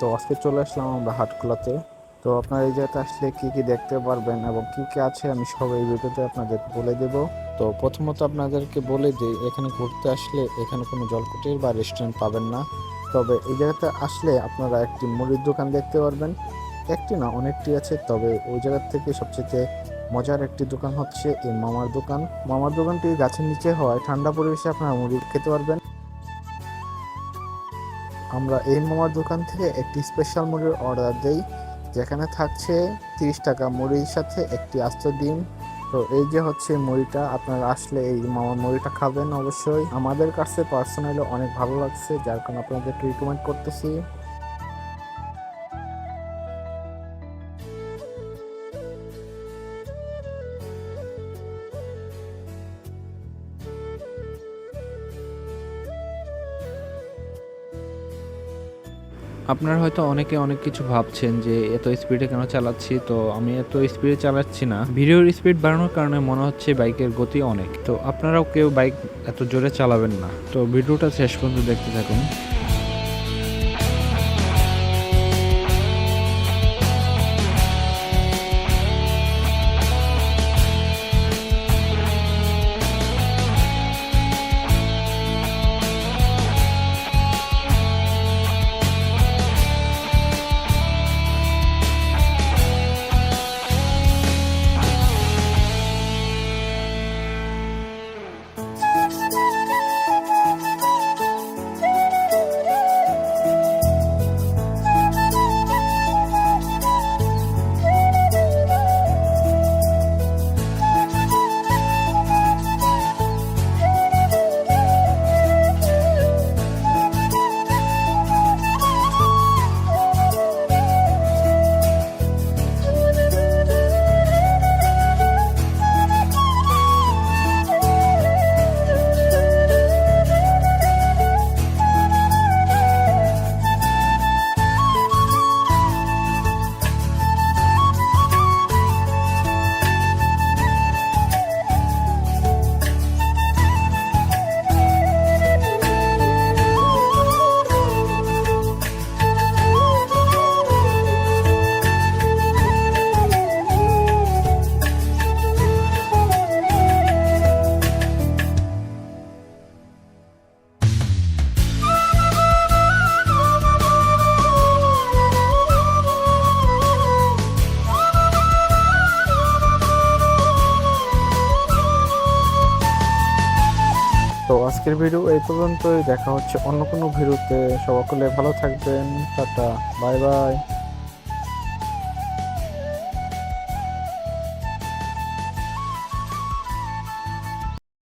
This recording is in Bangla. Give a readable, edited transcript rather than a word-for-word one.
তো আজকে চলে আসলাম আমরা হাটখোলাতে। তো আপনারা এই জায়গাতে আসলে কি কি দেখতে পারবেন এবং কি কি আছে আমি সব এই ভিডিওতে আপনাদের বলে দেব। তো প্রথমত আপনাদেরকে বলে দিই, এখানে ঘুরতে আসলে এখানে কোনো জলকুটির বা রেস্টুরেন্ট পাবেন না। তবে এই জায়গাতে আসলে আপনারা একটি মুড়ির দোকান দেখতে পারবেন। একটি না, অনেকটি আছে, তবে ওই জায়গার থেকে সবচেয়ে মজার একটি দোকান হচ্ছে এই মামার দোকান। মামার দোকানটি গাছের নিচে হওয়ায় ঠান্ডা পরিবেশে আপনারা মুড়ি খেতে পারবেন। আমরা এই মামার দোকান থেকে একটি স্পেশাল মুড়ির অর্ডার দেই, যেখানে থাকছে 30 টাকা মুড়ির সাথে একটি আস্ত ডিম। তো এই যে হচ্ছে মুড়িটা, আপনারা আসলে এই মামার মুড়িটা খাবেন অবশ্যই। আমাদের কাছে পার্সোনালি অনেক ভালো লাগছে, যার কারণে আপনাদেরকে রিকমেন্ড করতেছি। আপনারা হয়তো অনেকে অনেক কিছু ভাবছেন যে এত স্পিডে কেন চালাচ্ছি। তো আমি এত স্পিডে চালাচ্ছি না, ভিডিওর স্পিড বাড়ানোর কারণে মনে হচ্ছে বাইকের গতি অনেক। তো আপনারাও কেউ বাইক এত জোরে চালাবেন না। তো ভিডিওটা শেষ পর্যন্ত দেখতে থাকুন। তো আজকের ভিডিও এই পর্যন্তই, দেখা হচ্ছে অন্য কোনো ভিডিওতে। সকলে ভালো থাকবেন, টাটা, বাই বাই।